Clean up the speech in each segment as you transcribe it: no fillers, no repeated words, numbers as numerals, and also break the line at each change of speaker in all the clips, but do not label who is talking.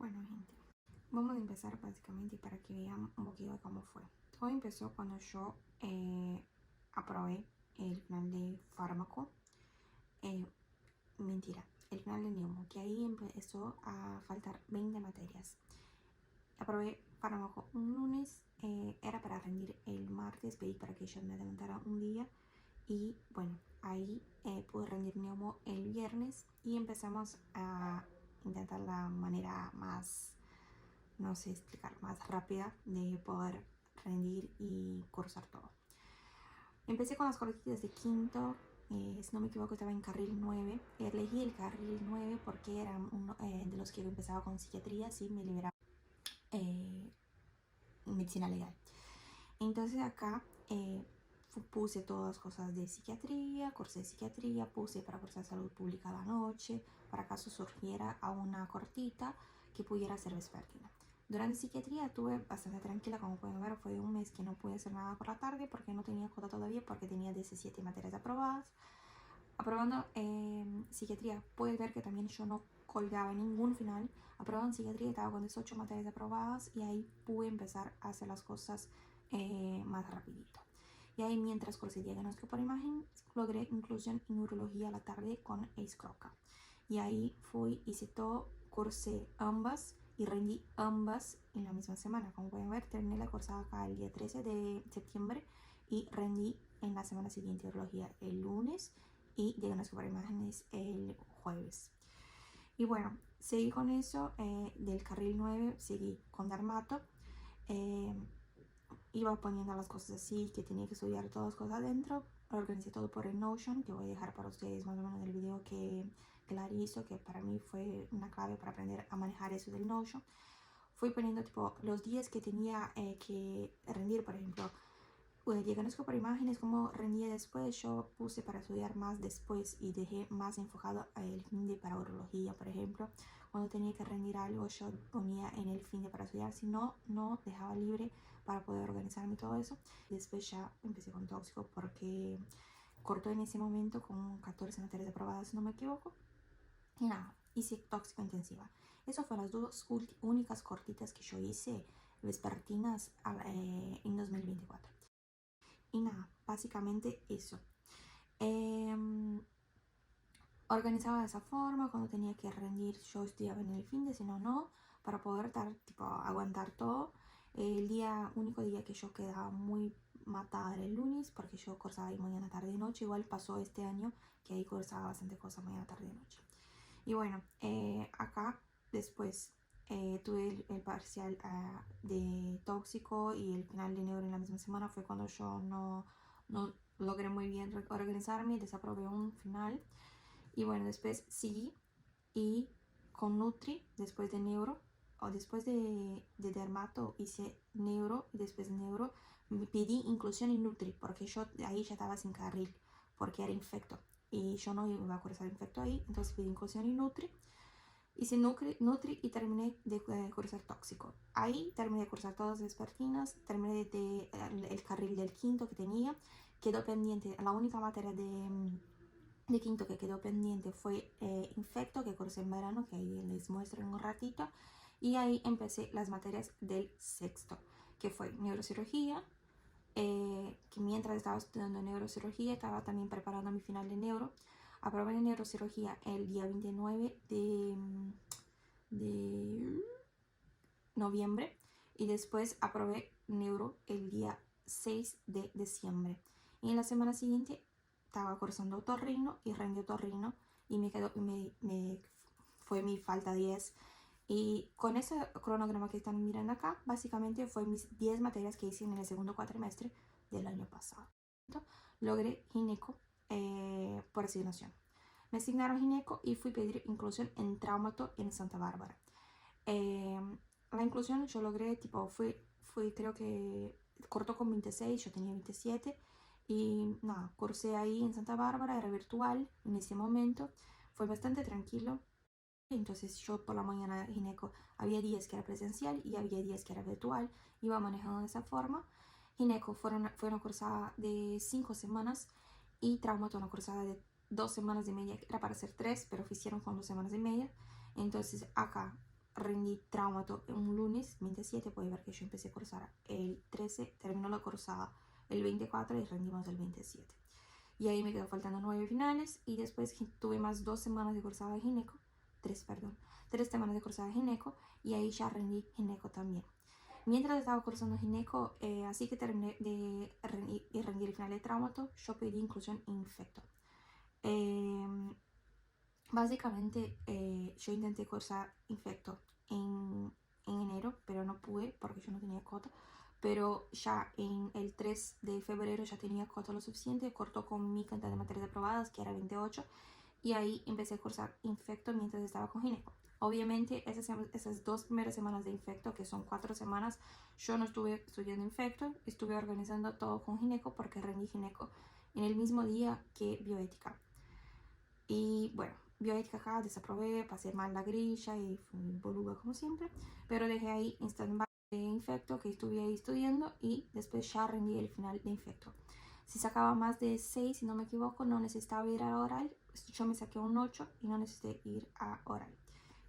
Bueno, gente, vamos a empezar básicamente para que vean un poquito de cómo fue. Todo empezó cuando yo aprobé el final de fármaco, eh, mentira, el final de neumo, que ahí empezó a faltar 20 materias. Aprobé fármaco un lunes, era para rendir el martes, pedí para que ellos me adelantaran un día y bueno, ahí pude rendir neumo el viernes y empezamos a intentar la manera más, no sé explicar, más rápida de poder rendir y cursar todo. Empecé con las cortitas de quinto, si no me equivoco estaba en carril 9. Elegí el carril 9 porque era uno de los que empezaba con psiquiatría, sí, me liberaba medicina legal. Entonces acá puse todas cosas de psiquiatría, cursé psiquiatría, puse para cursar salud pública la noche, para caso surgiera a una cortita que pudiera ser vespertina. Durante psiquiatría estuve bastante tranquila, como pueden ver, fue un mes que no pude hacer nada por la tarde porque no tenía cuota todavía, porque tenía 17 materias aprobadas. Aprobando psiquiatría, puedes ver que también yo no colgaba ningún final. Aprobando psiquiatría estaba con 18 materias aprobadas y ahí pude empezar a hacer las cosas más rapidito. Y ahí mientras cursé diagnóstico por imagen, logré inclusión en neurología a la tarde con Ace Croca. Y ahí hice todo, cursé ambas y rendí ambas en la misma semana. Como pueden ver, terminé la cursada acá el día 13 de septiembre y rendí en la semana siguiente neurología el lunes y diagnóstico por imágenes el jueves. Y bueno, seguí con eso del carril 9, seguí con dermato. Iba poniendo las cosas así, que tenía que estudiar todas las cosas adentro. Organicé todo por el Notion, que voy a dejar para ustedes más o menos en el video que hizo, que para mí fue una clave para aprender a manejar eso del Notion. Fui poniendo tipo los días que tenía que rendir, por ejemplo, diagnóstico por imágenes, como rendía después, yo puse para estudiar más después y dejé más enfocado el fin de para urología, por ejemplo. Cuando tenía que rendir algo, yo ponía en el fin de para estudiar, si no, no dejaba libre para poder organizarme todo eso. Después ya empecé con tóxico porque cortó en ese momento con 14 materias aprobadas, si no me equivoco. Y nada, hice tóxico intensiva. Eso fueron las dos únicas cortitas que yo hice vespertinas en 2024. Y nada, básicamente eso. Organizaba de esa forma, cuando tenía que rendir yo estudiaba en el fin de, si no, no, para poder aguantar todo. El único día que yo quedaba muy matada era el lunes, porque yo cursaba ahí mañana, tarde y noche. Igual pasó este año que ahí cursaba bastante cosas mañana, tarde y noche. Y bueno, acá después tuve el parcial de tóxico y el final de neuro en la misma semana. Fue cuando yo no logré muy bien organizarme, desaprobé un final. Y bueno, después seguí y con Nutri, después de neuro, o después de dermato hice neuro, y después de neuro me pedí inclusión en Nutri, porque yo ahí ya estaba sin carril, porque era infecto. Y yo no iba a cursar infecto ahí, entonces pedí inclusión en Nutri. Hice Nutri y terminé de cursar tóxico. Ahí terminé de cursar todas las vespertinas, terminé el carril del quinto que tenía. Quedó pendiente, la única materia de quinto que quedó pendiente fue infecto, que cursé en verano, que ahí les muestro en un ratito. Y ahí empecé las materias del sexto, que fue neurocirugía, que mientras estaba estudiando neurocirugía estaba también preparando mi final de neuro. Aprobé en neurocirugía el día 29 de noviembre y después aprobé neuro el día 6 de diciembre. Y en la semana siguiente estaba cursando otorrino y rendí otorrino y fue mi falta 10. Y con ese cronograma que están mirando acá, básicamente fue mis 10 materias que hice en el segundo cuatrimestre del año pasado. Logré gineco por asignación. Me asignaron gineco y fui a pedir inclusión en traumato en Santa Bárbara. La inclusión yo logré, fui creo que cortó con 26, yo tenía 27 y nada, cursé ahí en Santa Bárbara, era virtual en ese momento, fue bastante tranquilo. Entonces yo por la mañana gineco había días que era presencial y había días que era virtual, iba manejando de esa forma. Gineco fue una cursada de 5 semanas y traumato una cursada de 2 semanas y media, era para hacer 3, pero hicieron con 2 semanas y media. Entonces acá rendí traumato un lunes 27, puedes ver que yo empecé a cursar el 13, terminó la cursada el 24 y rendimos el 27. Y ahí me quedó faltando 9 finales y después tuve más 2 semanas de cursada de gineco, 3, perdón, 3 semanas de cursada de gineco y ahí ya rendí gineco también. Mientras estaba cursando gineco, así que terminé de rendir el final de traumato, yo pedí inclusión en infecto. Básicamente yo intenté cursar infecto en enero, pero no pude porque yo no tenía cuota. Pero ya en el 3 de febrero ya tenía cuota lo suficiente, cortó con mi cantidad de materias aprobadas, que era 28, y ahí empecé a cursar infecto mientras estaba con gineco. Obviamente esas 2 primeras semanas de infecto, que son 4 semanas, yo no estuve estudiando infecto, estuve organizando todo con gineco porque rendí gineco en el mismo día que bioética. Y bueno, bioética acá desaprobé, pasé mal la grilla y fui boluda como siempre, pero dejé ahí en stand-by de infecto que estuve ahí estudiando y después ya rendí el final de infecto. Si sacaba más de 6, si no me equivoco, no necesitaba ir a oral. Yo me saqué un 8 y no necesité ir a oral.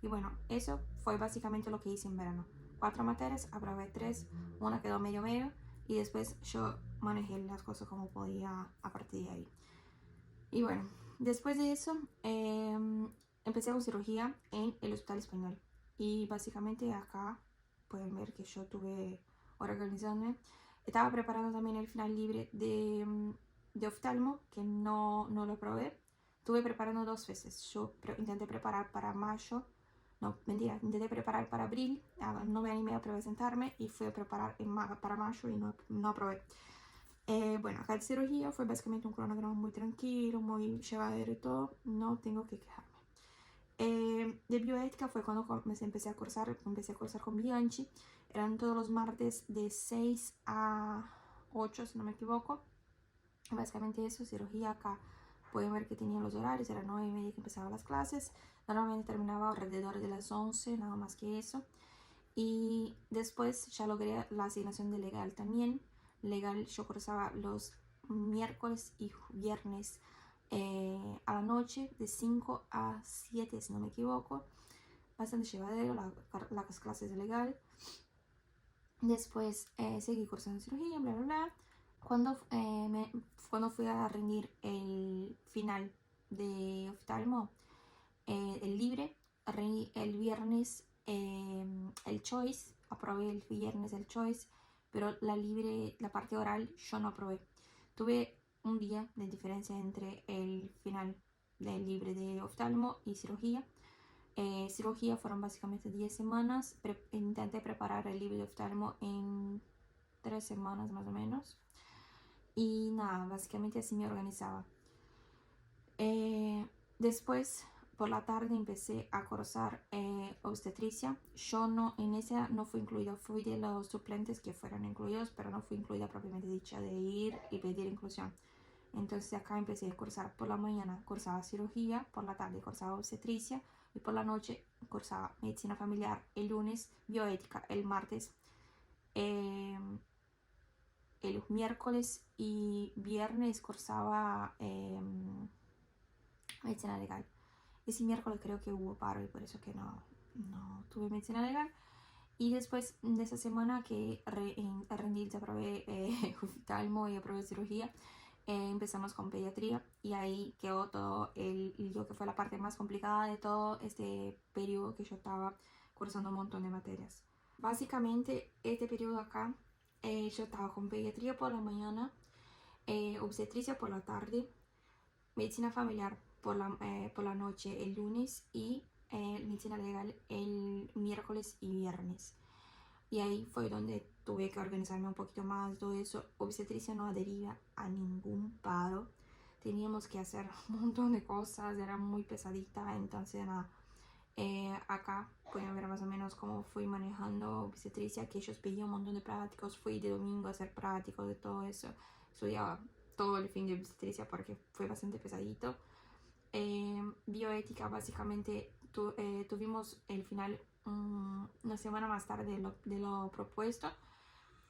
Y bueno, eso fue básicamente lo que hice en verano. 4 materias, aprobé 3, una quedó medio medio y después yo manejé las cosas como podía a partir de ahí. Y bueno, después de eso empecé con cirugía en el Hospital Español. Y básicamente acá pueden ver que yo tuve organizándome. Estaba preparando también el final libre de oftalmo, que no lo probé. Estuve preparando 2 veces. Yo intenté preparar para mayo. No, mentira, intenté preparar para abril. No me animé a presentarme y fui a preparar para mayo y no aprobé. Bueno, acá de cirugía fue básicamente un cronograma muy tranquilo, muy llevadero y todo, no tengo que quejarme. De bioética fue cuando empecé a cursar con Bianchi, eran todos los martes de 6 a 8, si no me equivoco. Básicamente eso, cirugía acá pueden ver que tenía los horarios, era 9:30 que empezaban las clases, normalmente terminaba alrededor de las 11, nada más que eso. Y después ya logré la asignación de legal también. Legal yo cursaba los miércoles y viernes a la noche de 5 a 7 si no me equivoco. Bastante llevadero las clases de legal. Después seguí cursando cirugía, bla bla bla. Cuando fui a rendir el final de oftalmo, el libre, rendí el viernes el choice, aprobé el viernes el choice, pero la libre, la parte oral, yo no aprobé. Tuve un día de diferencia entre el final del libre de oftalmo y cirugía. Cirugía fueron básicamente 10 semanas. Intenté preparar el libre de oftalmo en 3 semanas más o menos. Y nada, básicamente así me organizaba. Después, por la tarde, empecé a cursar obstetricia. Yo en esa no fui incluida, fui de los suplentes que fueron incluidos, pero no fui incluida propiamente dicha de ir y pedir inclusión. Entonces acá empecé a cursar por la mañana, cursaba cirugía, por la tarde cursaba obstetricia y por la noche cursaba medicina familiar, el lunes bioética, el martes, el miércoles y viernes cursaba medicina legal. Ese miércoles creo que hubo paro y por eso que no tuve medicina legal. Y después de esa semana que rendí, aprobé oftalmo y aprobé cirugía, empezamos con pediatría y ahí quedó todo yo que fue la parte más complicada de todo este periodo que yo estaba cursando un montón de materias. Básicamente este periodo acá yo estaba con pediatría por la mañana, obstetricia por la tarde, medicina familiar por la noche el lunes y medicina legal el miércoles y viernes. Y ahí fue donde tuve que organizarme un poquito más, todo eso. Obstetricia no adhería a ningún paro. Teníamos que hacer un montón de cosas, era muy pesadita, entonces nada. Acá pueden ver más o menos cómo fui manejando obstetricia, que ellos pedían un montón de prácticos. Fui de domingo a hacer prácticos de todo eso. Estudiaba todo el fin de obstetricia porque fue bastante pesadito. Bioética, básicamente tuvimos el final una semana más tarde de lo propuesto.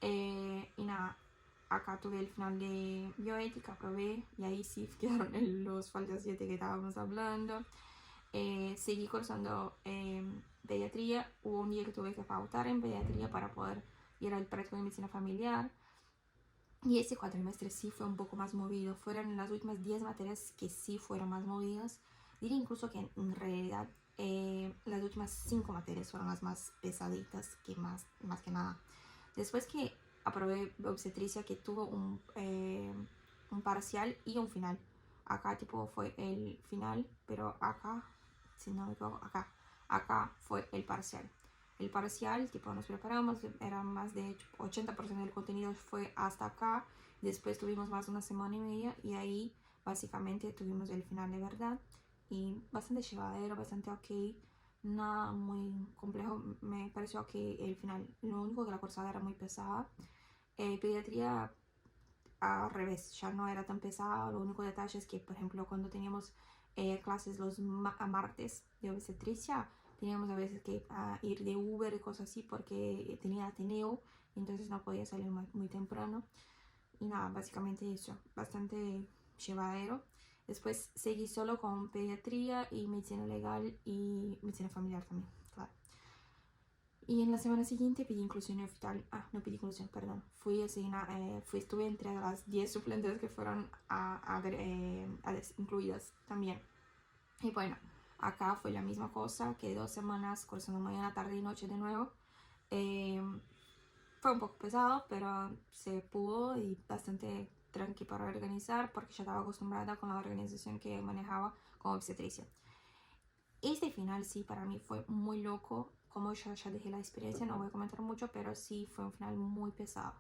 Y nada, acá tuve el final de bioética, probé y ahí sí quedaron los faltas 7 que estábamos hablando. seguí cursando pediatría. Hubo un día que tuve que pautar en pediatría para poder ir al práctico de medicina familiar. Y ese cuatrimestre sí fue un poco más movido. Fueron las últimas 10 materias que sí fueron más movidas. Diría incluso que en realidad las últimas 5 materias fueron las más pesaditas, que más que nada. Después que aprobé obstetricia, que tuvo un parcial y un final. Acá tipo fue el final, pero acá, si no me equivoco, acá fue el parcial. El parcial, tipo, nos preparamos, era más de 80% del contenido fue hasta acá. Después tuvimos más de una semana y media y ahí básicamente tuvimos el final de verdad. Y bastante llevadero, bastante ok, nada muy complejo. Me pareció que el final, lo único que la cursada era muy pesada. Pediatría al revés, ya no era tan pesada. Lo único detalle es que, por ejemplo, cuando teníamos clases los martes de obstetricia, teníamos a veces que ir de Uber y cosas así porque tenía Ateneo, entonces no podía salir muy temprano. Y nada, básicamente eso, bastante llevadero. Después seguí solo con pediatría y medicina legal y medicina familiar también, claro. Y en la semana siguiente pedí inclusión hospital. No pedí inclusión, perdón. Estuve entre las 10 suplentes que fueron incluidas también. Y bueno, acá fue la misma cosa, que 2 semanas cursando mañana, tarde y noche de nuevo. Eh, Fue un poco pesado, pero se pudo y bastante tranqui para organizar porque ya estaba acostumbrada con la organización que manejaba como obstetricia. Este final sí para mí fue muy loco. Como yo ya dejé la experiencia, no voy a comentar mucho, pero sí fue un final muy pesado.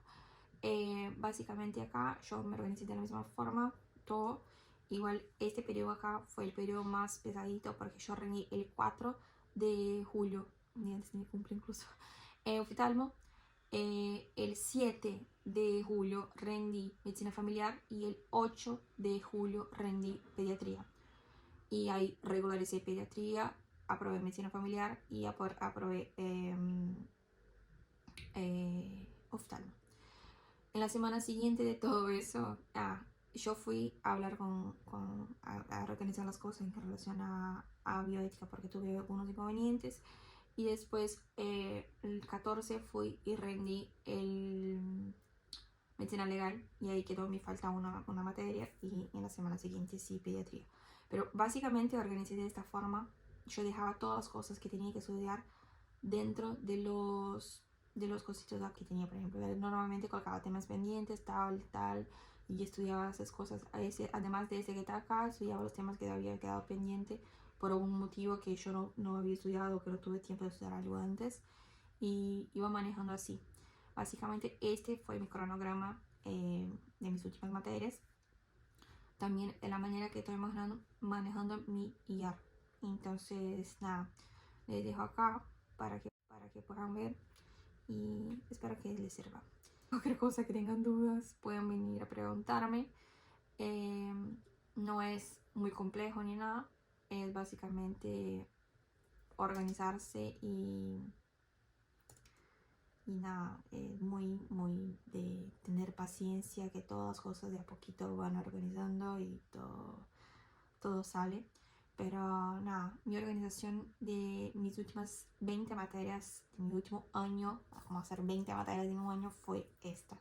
Básicamente acá yo me organizé de la misma forma, todo. Igual este periodo acá fue el periodo más pesadito porque yo rendí el 4 de julio, ni antes de mi cumple incluso, oftalmo. El 7 de julio rendí medicina familiar y el 8 de julio rendí pediatría. Y ahí regularicé pediatría, aprobé medicina familiar y aprobé oftalmo. En la semana siguiente de todo eso, yo fui a hablar a organizar las cosas en relación a bioética porque tuve algunos inconvenientes. Y después, el 14 fui y rendí el medicina legal y ahí quedó, me falta una materia y en la semana siguiente sí pediatría. Pero básicamente organicé de esta forma. Yo dejaba todas las cosas que tenía que estudiar dentro de los cositos que tenía, por ejemplo. Normalmente colocaba temas pendientes, tal, y estudiaba esas cosas. Además de ese que está acá, estudiaba los temas que había quedado pendiente por algún motivo que yo no había estudiado o que no tuve tiempo de estudiar algo antes. Y iba manejando así. Básicamente este fue mi cronograma de mis últimas materias. También de la manera que estoy manejando mi IAR. Entonces, nada, les dejo acá para que puedan ver y espero que les sirva. Cualquier cosa que tengan dudas pueden venir a preguntarme. No es muy complejo ni nada, es básicamente organizarse y nada, muy de tener paciencia, que todas las cosas de a poquito van organizando y todo sale. Pero nada, mi organización de mis últimas 20 materias, de mi último año, vamos a hacer 20 materias en un año, fue esta.